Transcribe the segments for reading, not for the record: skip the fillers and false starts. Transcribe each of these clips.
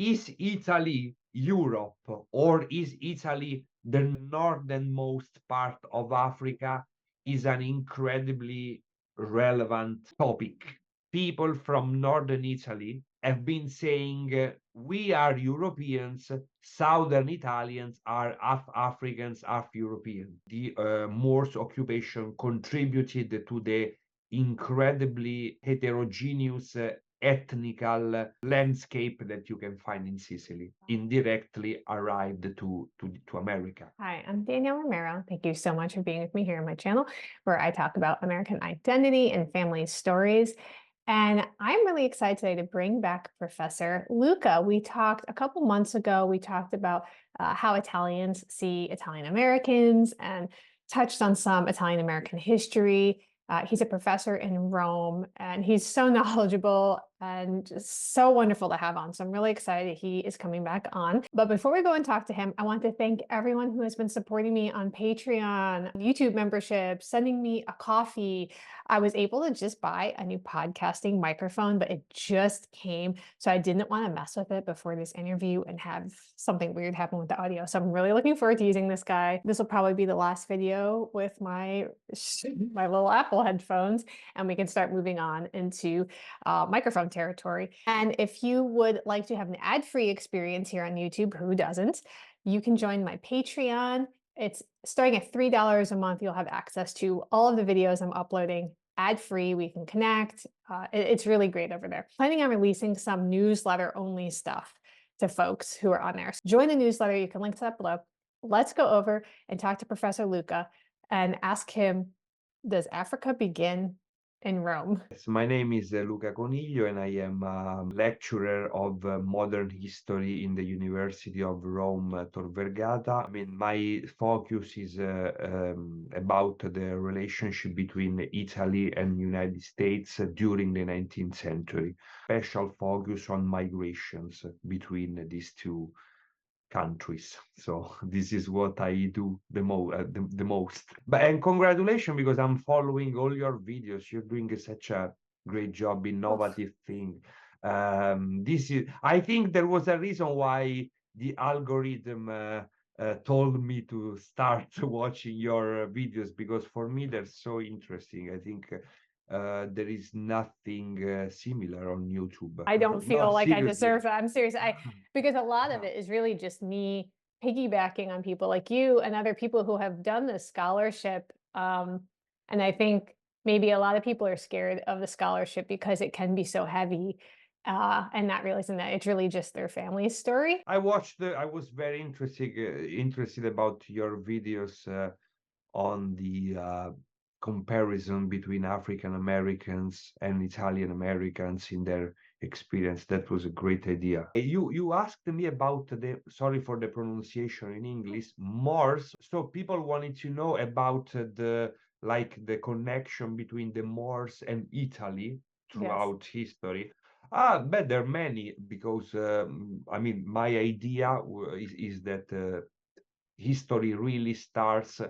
Is Italy Europe, or is Italy the northernmost part of Africa? Is an incredibly relevant topic. People from northern Italy have been saying, we are Europeans, southern Italians are half Africans, half European. The Moors occupation contributed to the incredibly heterogeneous ethnical landscape that you can find in Sicily, indirectly arrived to America. Hi, I'm Danielle Romero. Thank you so much for being with me here on my channel, where I talk about American identity and family stories. And I'm really excited today to bring back Professor Luca. We talked a couple months ago, we talked about how Italians see Italian Americans and touched on some Italian American history. He's a professor in Rome, and he's so knowledgeable and just so wonderful to have on. So I'm really excited he is coming back on. But before we go and talk to him, I want to thank everyone who has been supporting me on Patreon, YouTube membership, sending me a coffee. I was able to just buy a new podcasting microphone, but it just came. So I didn't want to mess with it before this interview and have something weird happen with the audio. So I'm really looking forward to using this guy. This will probably be the last video with my little Apple headphones, and we can start moving on into microphone territory. And if you would like to have an ad-free experience here on YouTube, who doesn't? You can join my Patreon. It's starting at $3 a month. You'll have access to all of the videos I'm uploading ad-free. We can connect. It's really great over there. Planning on releasing some newsletter-only stuff to folks who are on there. So join the newsletter. You can link to that below. Let's go over and talk to Professor Luca and ask him, does Africa begin in Rome? Yes, my name is Luca Coniglio, and I am a lecturer of modern history in the University of Rome, Tor Vergata. I mean, my focus is about the relationship between Italy and United States during the 19th century. Special focus on migrations between these two countries. So this is what I do the most. But and congratulations, because I'm following all your videos. You're doing such a great job, innovative thing. This is, I think there was a reason why the algorithm told me to start watching your videos, because for me they're so interesting. I think there is nothing similar on YouTube. I don't No, feel like I seriously. deserve that. I'm serious. Because a lot of it is really just me piggybacking on people like you and other people who have done this scholarship. And I think maybe a lot of people are scared of the scholarship because it can be so heavy, and not realizing that it's really just their family's story. I was very interested about your videos on the comparison between African Americans and Italian Americans in their experience. That was a great idea. You asked me about the, sorry for the pronunciation in English, Moors. So people wanted to know about the connection between the Moors and Italy throughout history. But there are many, because I mean, my idea is that history really starts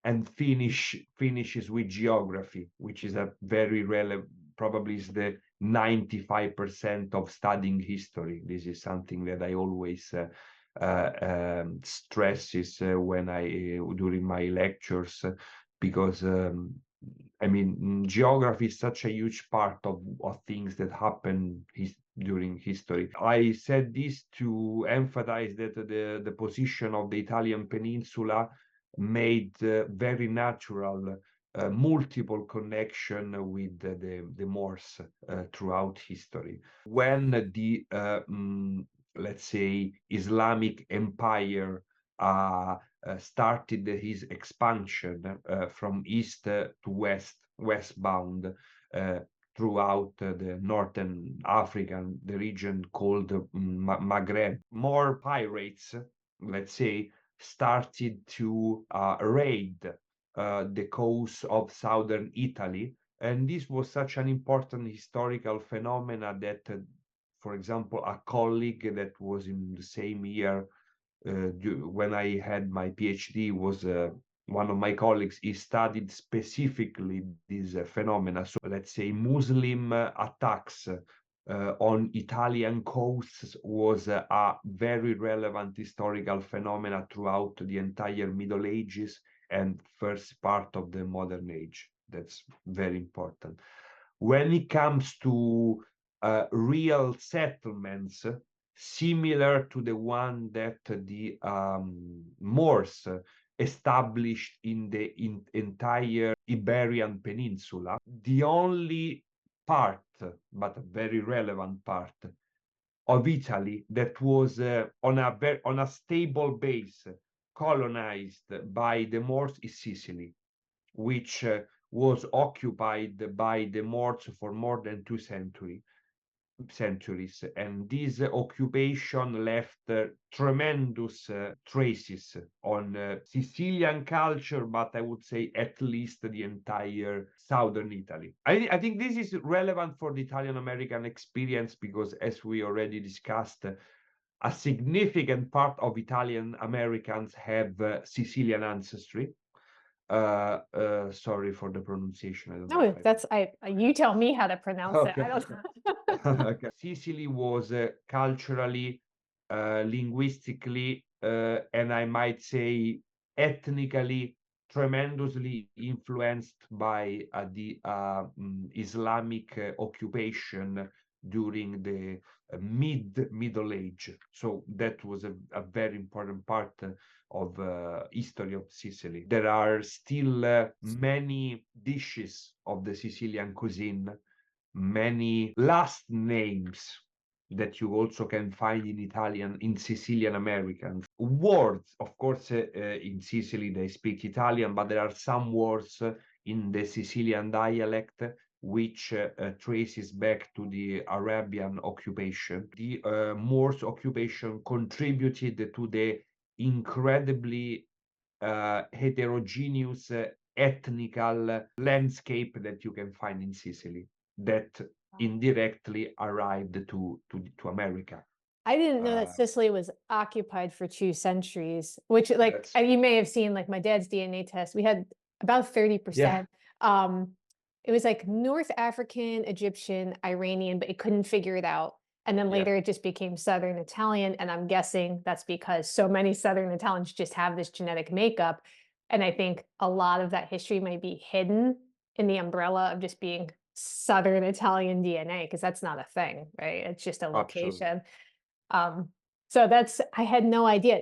and finishes with geography, which is a very relevant, probably is the 95% of studying history. This is something that I always stresses when I during my lectures, because I mean, geography is such a huge part of things that happen during history. I said this to emphasize that the position of the Italian peninsula made very natural multiple connection with the Moors throughout history. When the let's say Islamic Empire started his expansion from east to westbound throughout the northern African, the region called Maghreb. More pirates, let's say, started to raid the coast of southern Italy. And this was such an important historical phenomena that, for example, a colleague that was in the same year when I had my PhD was one of my colleagues. He studied specifically this phenomena. So let's say Muslim attacks on Italian coasts was a very relevant historical phenomena throughout the entire Middle Ages and first part of the modern age. That's very important. When it comes to real settlements, similar to the one that the Moors established in the entire Iberian Peninsula, the only part, but a very relevant part, of Italy that was on a stable base colonized by the Moors is Sicily, which was occupied by the Moors for more than 2 centuries, and this occupation left tremendous traces on Sicilian culture, but I would say at least the entire southern Italy. I think this is relevant for the Italian American experience because, as we already discussed, a significant part of Italian Americans have Sicilian ancestry. Sorry for the pronunciation. I don't know No, if that's you tell me how to pronounce it. Okay. I don't Okay. Sicily was culturally, linguistically, and I might say ethnically tremendously influenced by the Islamic occupation during the Middle Age. So that was a very important part of history of Sicily. There are still many dishes of the Sicilian cuisine, many last names that you also can find in Italian, in Sicilian Americans. Words, of course, in Sicily they speak Italian, but there are some words in the Sicilian dialect which traces back to the Arabian occupation. The Moors occupation contributed to the incredibly heterogeneous ethnical landscape that you can find in Sicily that indirectly arrived to America. I didn't know that Sicily was occupied for 2 centuries, which like you may have seen like my dad's DNA test. We had about 30%. It was like North African, Egyptian, Iranian, but it couldn't figure it out. And then later it just became Southern Italian. And I'm guessing that's because so many Southern Italians just have this genetic makeup. And I think a lot of that history might be hidden in the umbrella of just being Southern Italian DNA, because that's not a thing, right? It's just a location. So that's, I had no idea.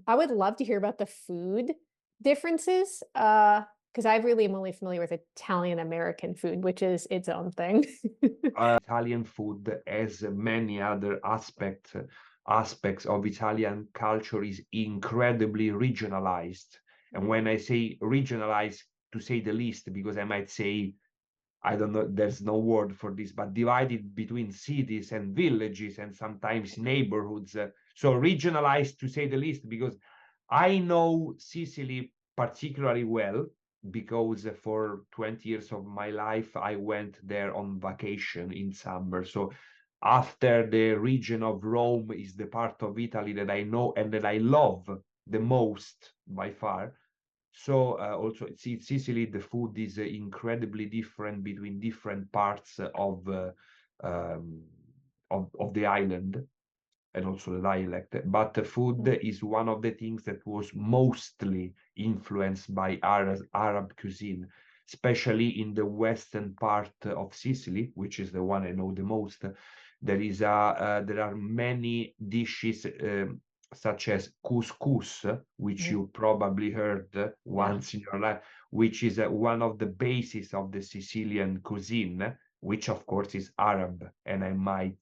I would love to hear about the food differences, because I really am only familiar with Italian American food, which is its own thing. Italian food, as many other aspects of Italian culture, is incredibly regionalized. And when I say regionalized, to say the least, because I might say, I don't know, there's no word for this, but divided between cities and villages and sometimes neighborhoods. So regionalized, to say the least, because I know Sicily particularly well, because for 20 years of my life, I went there on vacation in summer. So after the region of Rome is the part of Italy that I know and that I love the most by far. So also in Sicily, the food is incredibly different between different parts um, of the island, and also the dialect. But the food is one of the things that was mostly influenced by Arab cuisine, especially in the western part of Sicily, which is the one I know the most. There are many dishes such as couscous, which you probably heard once in your life, which is one of the bases of the Sicilian cuisine, which of course is Arab. And I might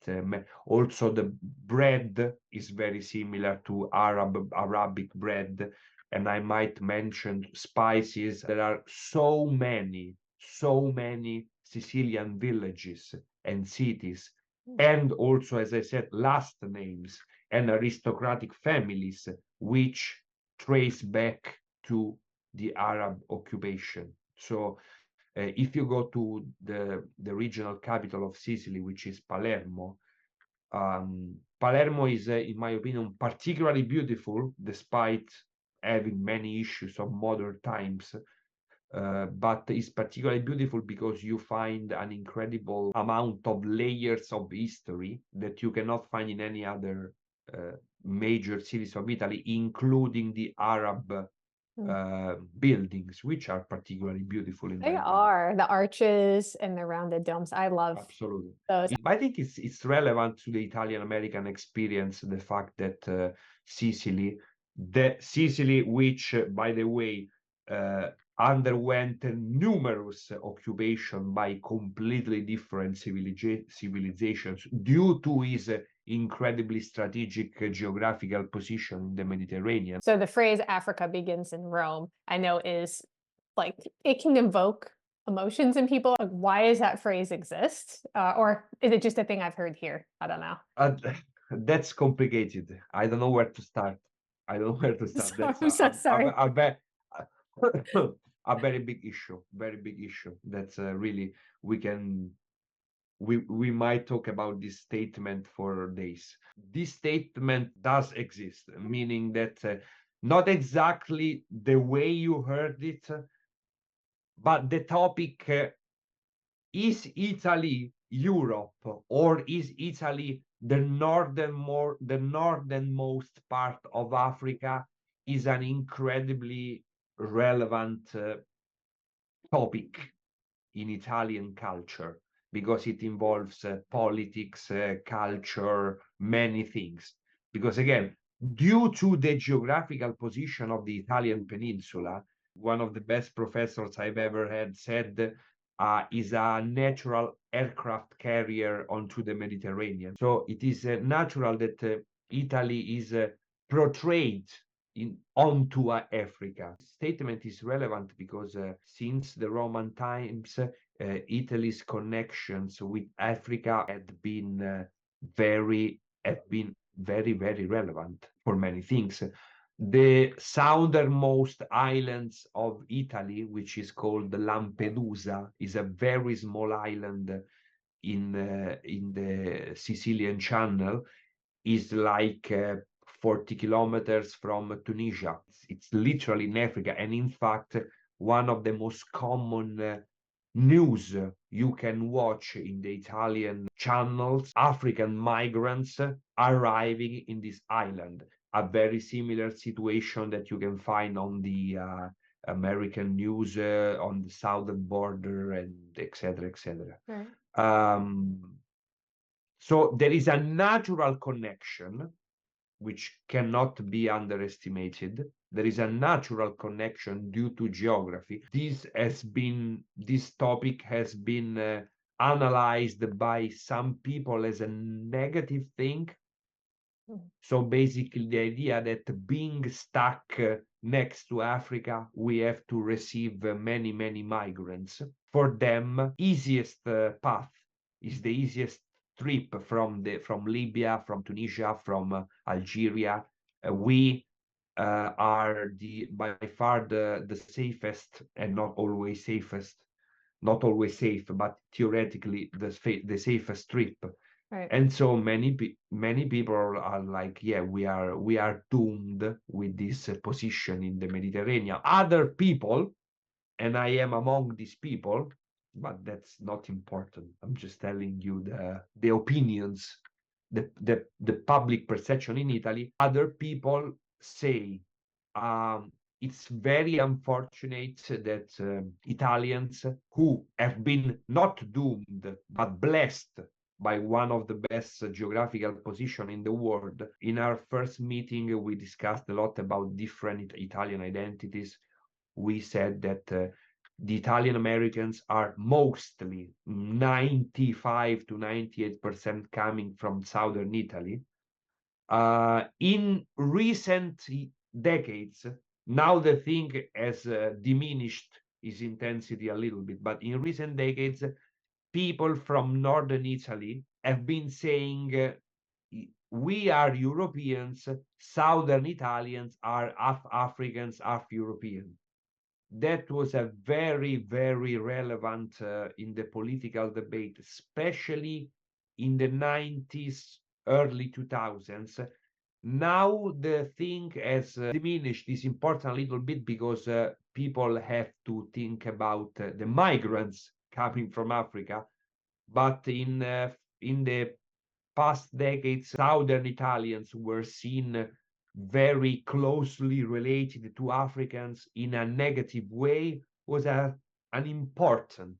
also, the bread is very similar to Arabic bread. And I might mention spices. There are so many Sicilian villages and cities, and also, as I said, last names and aristocratic families which trace back to the Arab occupation. So if you go to the regional capital of Sicily, which is Palermo, Palermo is, in my opinion, particularly beautiful, despite having many issues of modern times. but it's particularly beautiful because you find an incredible amount of layers of history that you cannot find in any other major cities of Italy, including the Arab buildings, which are particularly beautiful in my They opinion. are the arches and the rounded domes. I love Absolutely. those. I think it's relevant to the Italian American experience, the fact that Sicily, which by the way underwent numerous occupation by completely different civilizations due to its incredibly strategic geographical position in the Mediterranean. So the phrase Africa begins in Rome, I know is like it can invoke emotions in people. Like, why does that phrase exist? Or is it just a thing I've heard here? I don't know. That's complicated. I don't know where to start. I don't know where to start. That's I'm so sorry. a very big issue. Very big issue. That's really we can we might talk about this statement for days. This statement does exist, meaning that not exactly the way you heard it, but the topic is Italy Europe, or is Italy the northernmost part of Africa, is an incredibly relevant topic in Italian culture because it involves politics, culture, many things. Because again, due to the geographical position of the Italian peninsula, one of the best professors I've ever had said is a natural aircraft carrier onto the Mediterranean. So it is natural that Italy is portrayed onto Africa. Statement is relevant because since the Roman times, Italy's connections with Africa had been very very relevant for many things. The southernmost islands of Italy, which is called Lampedusa, is a very small island in the Sicilian Channel, is like 40 kilometers from Tunisia. It's literally in Africa. And in fact, one of the most common news you can watch in the Italian channels, African migrants arriving in this island. A very similar situation that you can find on the American news on the southern border, and etc. etc. Right. So there is a natural connection which cannot be underestimated. There is a natural connection due to geography. This topic has been analyzed by some people as a negative thing. So basically the idea that being stuck next to Africa, we have to receive many migrants. For them, easiest path is the easiest trip from Libya, from Tunisia, from Algeria. We are by far the safest, and not always safe, but theoretically the safest trip. Right. And so many people are like, yeah, we are doomed with this position in the Mediterranean. Other people, and I am among these people, but that's not important. I'm just telling you the opinions, the public perception in Italy. Other people say it's very unfortunate that Italians, who have been not doomed but blessed by one of the best geographical position in the world. In our first meeting, we discussed a lot about different Italian identities. We said that the Italian Americans are mostly 95 to 98% coming from southern Italy. In recent decades, now the thing has diminished its intensity a little bit, but in recent decades, people from northern Italy have been saying we are Europeans, southern Italians are half Africans, half European. That was a very relevant in the political debate, especially in the 90s, early 2000s, Now the thing has diminished this important a little bit because people have to think about the migrants coming from Africa. But in the past decades, Southern Italians were seen very closely related to Africans in a negative way, was an important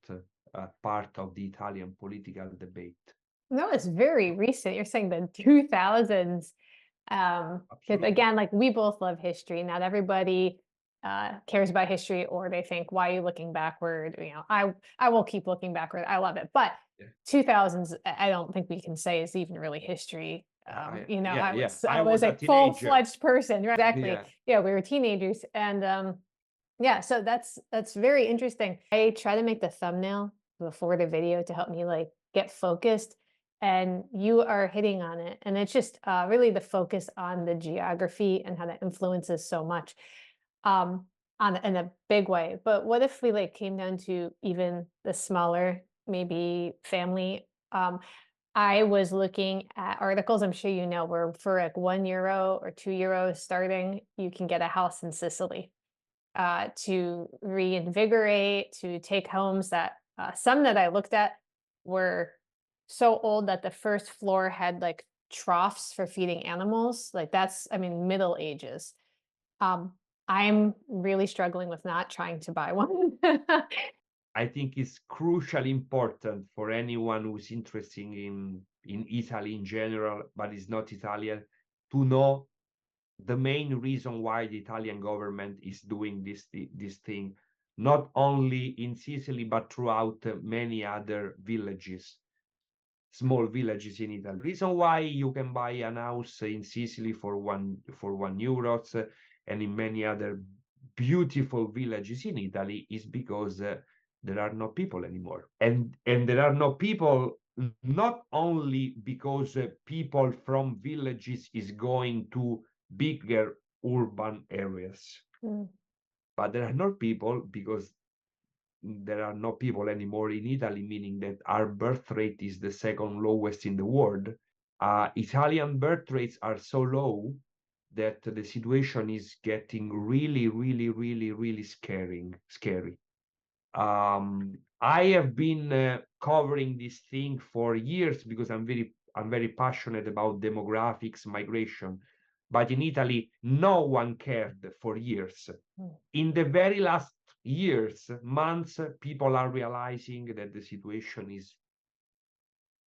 part of the Italian political debate. No, it's very recent. You're saying the 2000s. 'Cause Absolutely. again, like we both love history. Not everybody cares about history, or they think, why are you looking backward? You know, I will keep looking backward. I love it. But Yeah. 2000s, I don't think we can say is even really history. You know, Yeah, I yeah. was I I was was a a teenager. full-fledged person. Right? Exactly. Yeah. Yeah, we were teenagers. And yeah, so that's very interesting. I try to make the thumbnail before the video to help me like get focused, and you are hitting on it. And it's just really the focus on the geography and how that influences so much um, in a big way. But what if we like came down to even the smaller, maybe family? I was looking at articles, I'm sure you know, where for like €1 or €2 starting, you can get a house in Sicily to reinvigorate, to take homes that some that I looked at were so old that the first floor had like troughs for feeding animals. Like that's, I mean, Middle Ages. Um, I'm really struggling with not trying to buy one. I think it's crucially important for anyone who's interested in Italy in general, but is not Italian, to know the main reason why the Italian government is doing this thing, not only in Sicily but throughout many other villages, small villages in Italy. Reason why you can buy an house in Sicily for €1 and in many other beautiful villages in Italy is because there are no people anymore, and there are no people not only because people from villages is going to bigger urban areas, Mm, but there are not people because there are no people anymore in Italy, meaning that our birth rate is the second lowest in the world. Italian birth rates are so low that the situation is getting really, really, really, really scary. I have been covering this thing for years because I'm very passionate about demographics, migration. But in Italy, no one cared for years. mm. In the very last years, months, people are realizing that the situation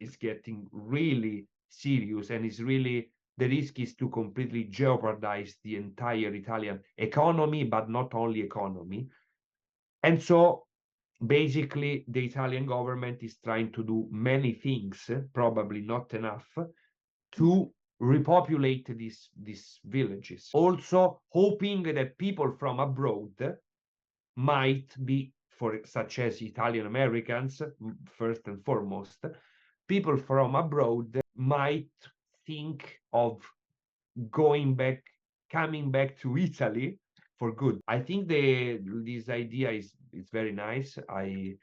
is getting really serious and is really the risk is to completely jeopardize the entire Italian economy, but not only economy. And so basically the Italian government is trying to do many things, probably not enough, to repopulate these villages. Also hoping that people from abroad might be, for such as Italian Americans, first and foremost, people from abroad might think of going back, coming back to Italy for good. I think this idea is very nice. I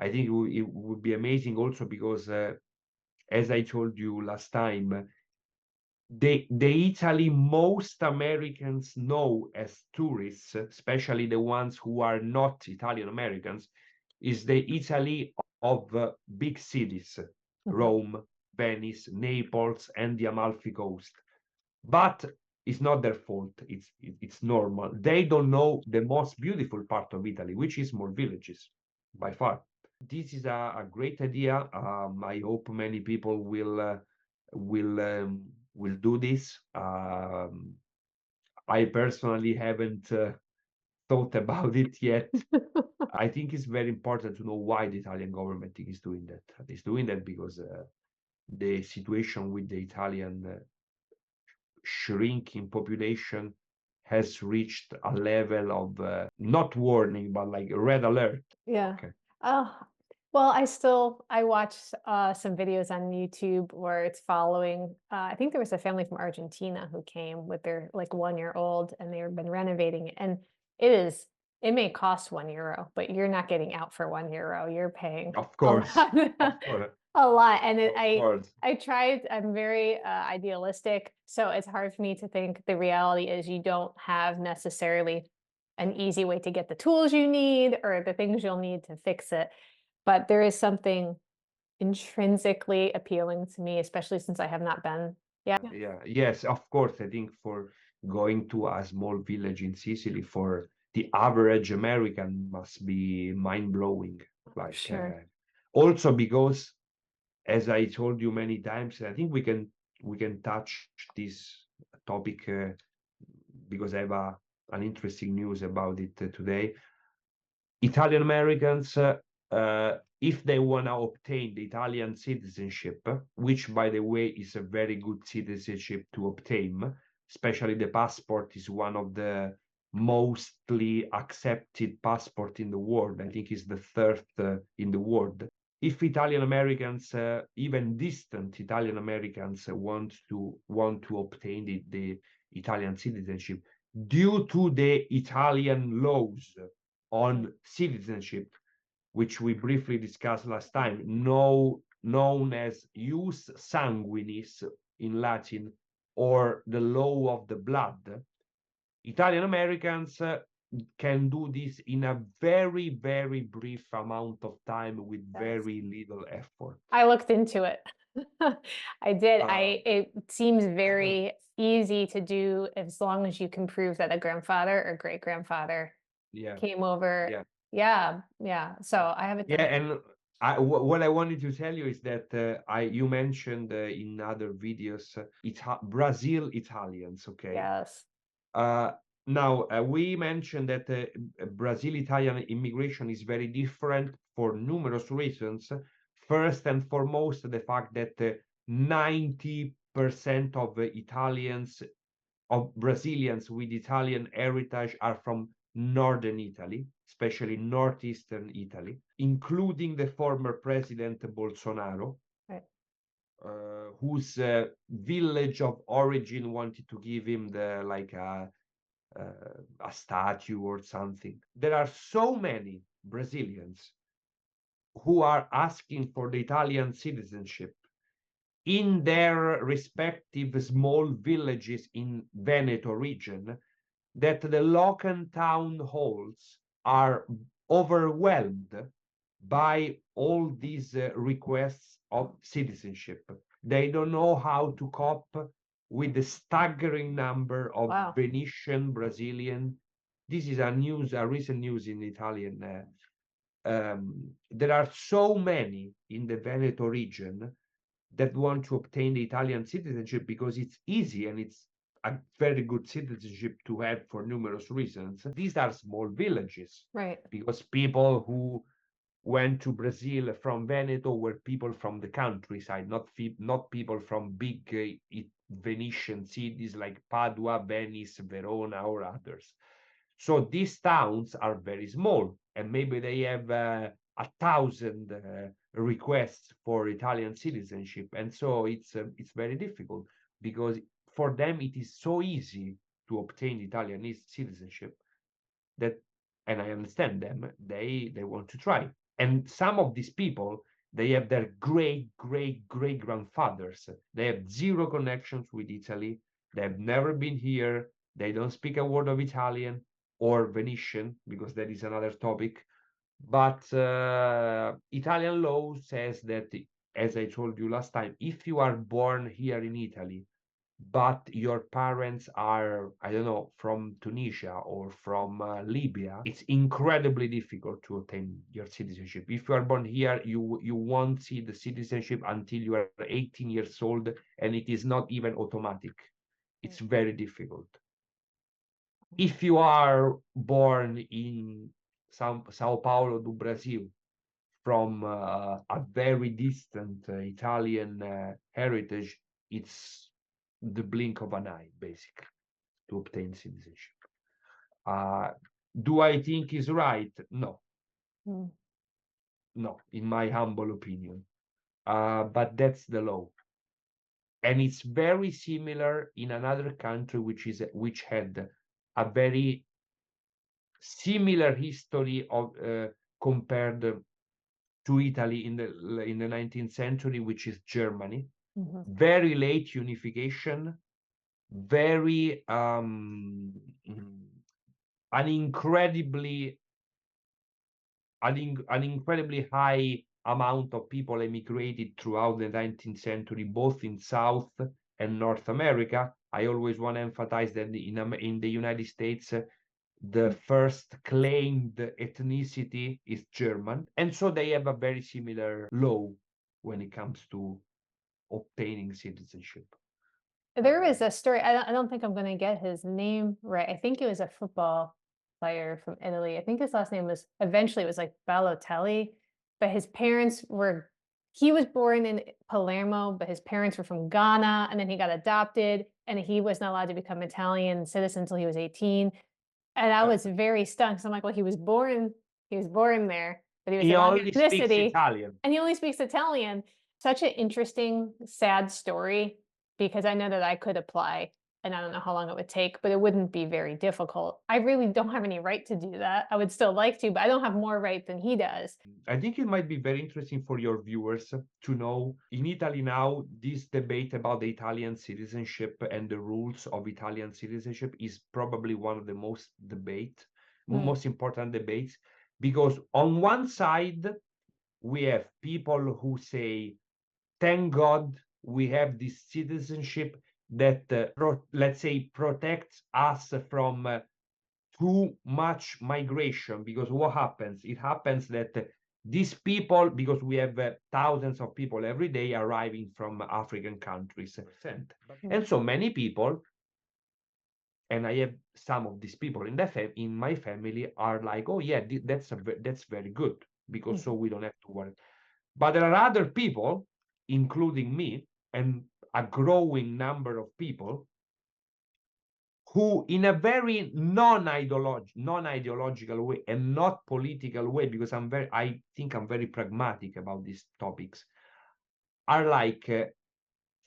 think it would be amazing also because, as I told you last time, the Italy most Americans know as tourists, especially the ones who are not Italian Americans, is the Italy of big cities, Mhm. Rome, Venice, Naples, and the Amalfi Coast. But it's not their fault. It's normal. They don't know the most beautiful part of Italy, which is more villages, by far. This is a great idea. I hope many people will do this. I personally haven't thought about it yet. I think it's very important to know why the Italian government is doing that. It's doing that because the situation with the Italian shrinking population has reached a level of not warning, but like red alert. Yeah. Okay. Oh, well, I watch some videos on YouTube where it's following. I think there was a family from Argentina who came with their like 1 year old, and they've been renovating it. And it may cost €1, but you're not getting out for €1. You're paying Of a course. lot, Of course. a lot. And Of course. I'm very idealistic. So it's hard for me to think the reality is you don't have necessarily an easy way to get the tools you need or the things you'll need to fix it. But there is something intrinsically appealing to me, especially since I have not been. Yeah. Yeah, yes, of course. I think for going to a small village in Sicily for the average American must be mind-blowing. Like, Sure. also because, as I told you many times, I think we can touch this topic because I have an interesting news about it today. Italian Americans, if they want to obtain the Italian citizenship, which, by the way, is a very good citizenship to obtain, especially the passport is one of the mostly accepted passport in the world. I think it's the third in the world. If Italian Americans, even distant Italian Americans, want to obtain the Italian citizenship, due to the Italian laws on citizenship, which we briefly discussed last time, known as jus sanguinis in Latin, or the law of the blood, Italian Americans can do this in a very, very brief amount of time with Yes. very little effort. I looked into it. I did. Uh, It seems very easy to do as long as you can prove that a grandfather or great grandfather yeah, came over. yeah. Yeah, yeah. So I have it Yeah, done. and what I wanted to tell you is that you mentioned in other videos Brazil Italians, okay? Yes. Uh, Now we mentioned that Brazil-Italian immigration is very different for numerous reasons. First and foremost, the fact that 90% of Italians of Brazilians with Italian heritage are from northern Italy, especially northeastern Italy, including the former president Bolsonaro, Right. whose village of origin wanted to give him the a statue or something. There are so many Brazilians who are asking for the Italian citizenship in their respective small villages in Veneto region that the local town halls are overwhelmed by all these requests of citizenship. They don't know how to cope with the staggering number of Wow. Venetian Brazilian. This is a recent news in Italian. There are so many in the Veneto region that want to obtain the Italian citizenship because it's easy and it's a very good citizenship to have for numerous reasons. These are small villages Right. because people who went to Brazil from Veneto were people from the countryside, not people from big Venetian cities like Padua, Venice, Verona, or others. So these towns are very small, and maybe they have 1,000 requests for Italian citizenship, and so it's very difficult because for them it is so easy to obtain Italian citizenship that, and I understand them, they want to try. And some of these people, they have their great grandfathers. They have zero connections with Italy. They have never been here. They don't speak a word of Italian or Venetian because that is another topic. But Italian law says that, as I told you last time, if you are born here in Italy but your parents are, I don't know, from Tunisia or from Libya, it's incredibly difficult to obtain your citizenship. If you are born here, you won't see the citizenship until you are 18 years old, and it is not even automatic. It's very difficult. If you are born in Sao Paulo do Brasil, from a very distant Italian heritage, it's the blink of an eye, basically, to obtain citizenship. Uh, do I think is right? No, Mm. no, in my humble opinion. But that's the law. And it's very similar in another country which had a very similar history of compared to Italy in the 19th century, which is Germany. Mhm. Very late unification, very an incredibly an incredibly high amount of people emigrated throughout the 19th century, both in South and North America. I always want to emphasize that in the United States, the first claimed ethnicity is German. And so they have a very similar law when it comes to obtaining citizenship. There was a story, I don't think I'm gonna get his name right. I think it was a football player from Italy. I think his last name was eventually it was like Balotelli, but his parents were he was born in Palermo, but his parents were from Ghana, and then he got adopted, and he was not allowed to become Italian citizen until he was 18. And I was very stunned. So I'm like, well, he was born there, but he was He the wrong only speaks ethnicity, Italian. and he only speaks Italian. Such an interesting, sad story because I know that I could apply and I don't know how long it would take, but it wouldn't be very difficult. I really don't have any right to do that. I would still like to, but I don't have more right than he does. I think it might be very interesting for your viewers to know in Italy now, this debate about the Italian citizenship and the rules of Italian citizenship is probably one of the most important debates, because on one side, we have people who say, thank God we have this citizenship that, let's say, protects us from too much migration. Because what happens? It happens that these people, because we have thousands of people every day arriving from African countries, and so many people, and I have some of these people in my family are like, oh yeah, that's very good, because so we don't have to worry. But there are other people, including me, and a growing number of people who, in a very non-ideological way and not political way, because I think I'm very pragmatic about these topics, are like,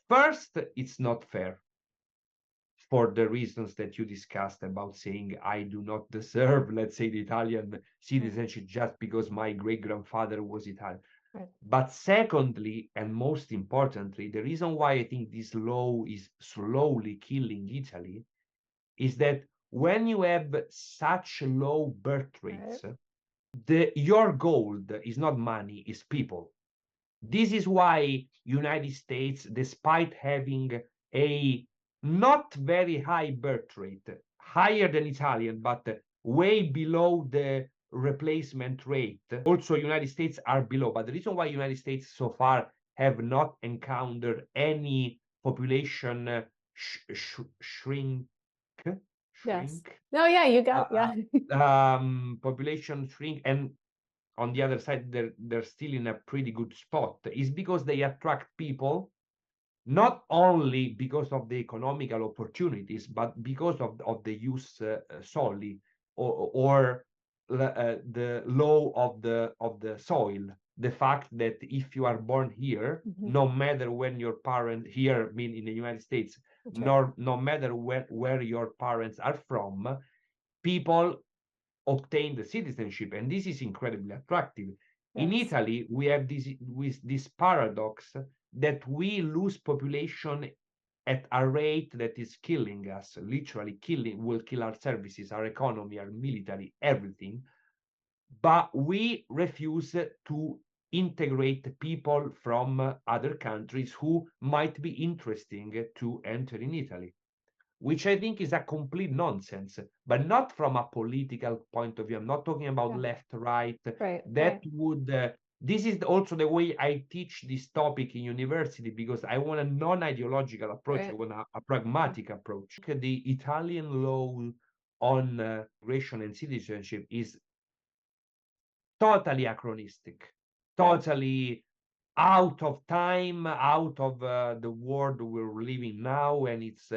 first, it's not fair for the reasons that you discussed about saying I do not deserve, let's say, the Italian citizenship just because my great-grandfather was Italian. Right. But secondly, and most importantly, the reason why I think this law is slowly killing Italy is that when you have such low birth rates, your gold is not money, is people. This is why United States, despite having a not very high birth rate, higher than Italian, but way below the replacement rate. Also, United States are below. But the reason why United States so far have not encountered any population shrink. Yes. No, yeah, you got uh, yeah. Population shrink, and on the other side, they're still in a pretty good spot, is because they attract people not only because of the economical opportunities, but because of the use solely, or the law of the soil. The fact that if you are born here, no matter when your parent here, mean in the United States, no matter where your parents are from, people obtain the citizenship, and this is incredibly attractive. In Italy, we have this paradox that we lose population at a rate that is killing us, literally will kill our services, our economy, our military, everything. But we refuse to integrate people from other countries who might be interesting to enter in Italy, which I think is a complete nonsense, but not from a political point of view. I'm not talking about left, right. That would, this is also the way I teach this topic in university, because I want a non-ideological approach. I want a pragmatic approach. The Italian law on migration and citizenship is totally anachronistic, totally out of time, out of the world we're living now, and it's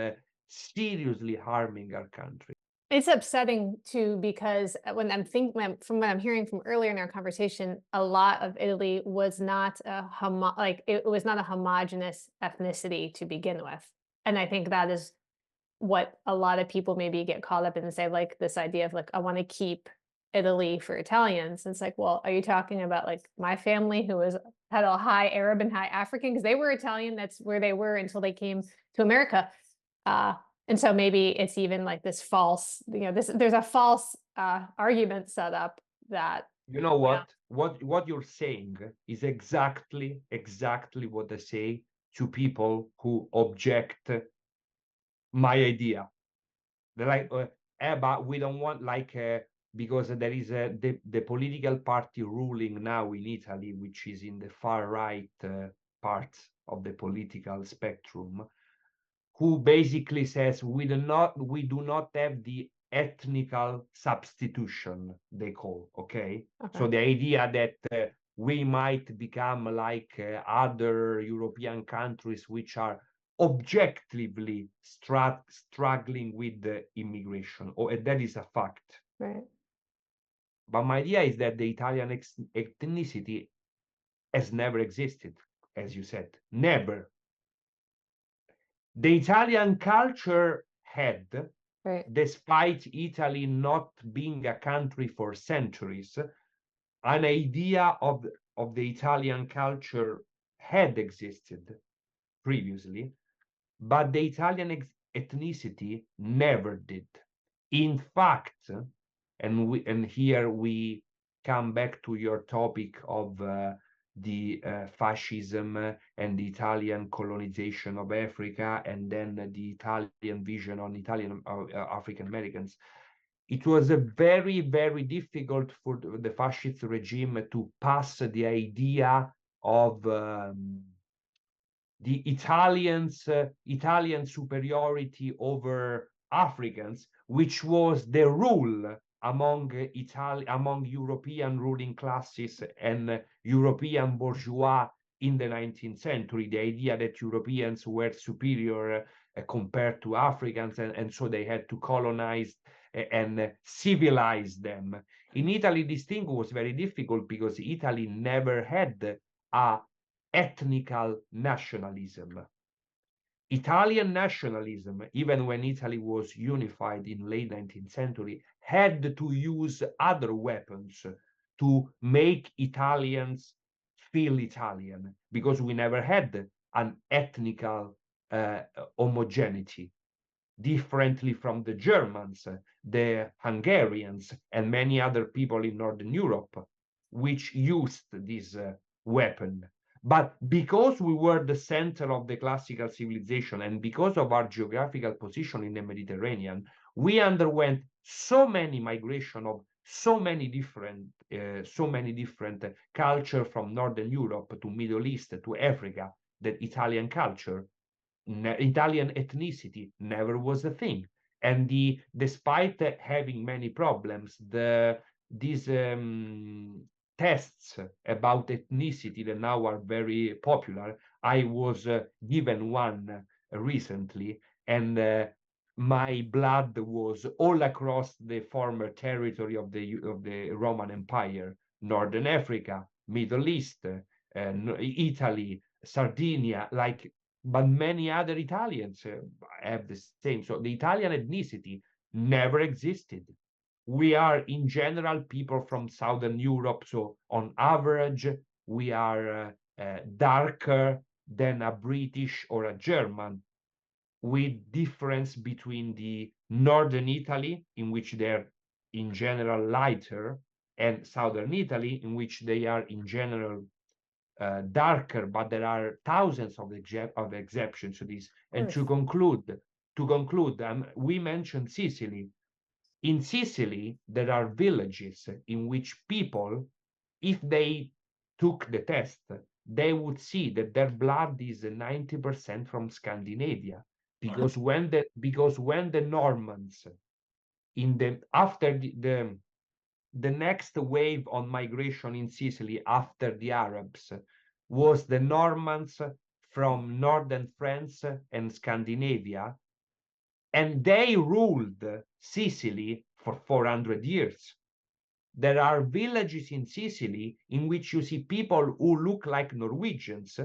seriously harming our country. It's upsetting too because from what I'm hearing from earlier in our conversation, a lot of Italy was not it was not a homogenous ethnicity to begin with. And I think that is what a lot of people maybe get caught up in and say, like, this idea of like, I want to keep Italy for Italians. It's like, well, are you talking about like my family who had a high Arab and high African because they were Italian? That's where they were until they came to America. And so maybe it's even like this false, there's a false argument set up that You know what you're saying is exactly what I say to people who object my idea. They're like, but we don't want like because there is the political party ruling now in Italy, which is in the far right part of the political spectrum, who basically says we do not have the ethnical substitution, they call, okay? So the idea that we might become like other European countries which are objectively struggling with the immigration, or that is a fact. Right. But my idea is that the Italian ethnicity has never existed, as you said, never. The Italian culture had, Right. despite Italy not being a country for centuries, an idea of the Italian culture had existed previously, but the Italian ethnicity never did. In fact, and here we come back to your topic of the fascism and the Italian colonization of Africa, and then the Italian vision on Italian African Americans. It was a very, very difficult for the fascist regime to pass the idea of the Italian superiority over Africans, which was the rule among European ruling classes and European bourgeois in the 19th century. The idea that Europeans were superior compared to Africans, and so they had to colonize and civilize them. In Italy, this thing was very difficult because Italy never had a ethnical nationalism. Italian nationalism, even when Italy was unified in late 19th century, had to use other weapons to make Italians feel Italian, because we never had an ethnical homogeneity, differently from the Germans, the Hungarians, and many other people in Northern Europe, which used this weapon. But because we were the center of the classical civilization, and because of our geographical position in the Mediterranean, we underwent so many migration of so many different culture from Northern Europe to Middle East to Africa, that Italian culture, Italian ethnicity never was a thing. And despite having many problems, these tests about ethnicity that now are very popular, I was given one recently, and my blood was all across the former territory of the Roman Empire, Northern Africa, Middle East, Italy, Sardinia, like, but many other Italians have the same. So the Italian ethnicity never existed. We are in general people from Southern Europe, so on average we are darker than a British or a German, with difference between the Northern Italy, in which they're in general lighter, and Southern Italy, in which they are in general darker, but there are thousands of exceptions to this. And to conclude, we mentioned Sicily. In Sicily, there are villages in which people, if they took the test, they would see that their blood is 90% from Scandinavia, because when the Normans after the next wave on migration in Sicily after the Arabs was the Normans from northern France and Scandinavia, and they ruled Sicily for 400 years. There are villages in Sicily in which you see people who look like Norwegians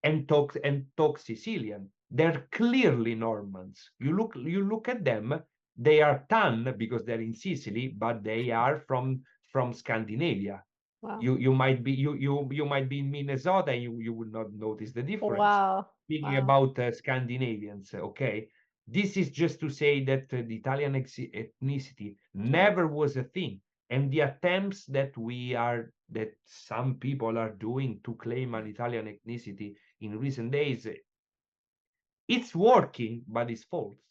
and talk Sicilian. They're clearly Normans. You look at them, They are tan because they're in Sicily, but they are from Scandinavia. Wow. You might be in Minnesota and you will not notice the difference. Wow. Speaking Wow. about Scandinavians, okay, this is just to say that the Italian ethnicity Mm. never was a thing, and the attempts that some people are doing to claim an Italian ethnicity in recent days, it's working, but it's false.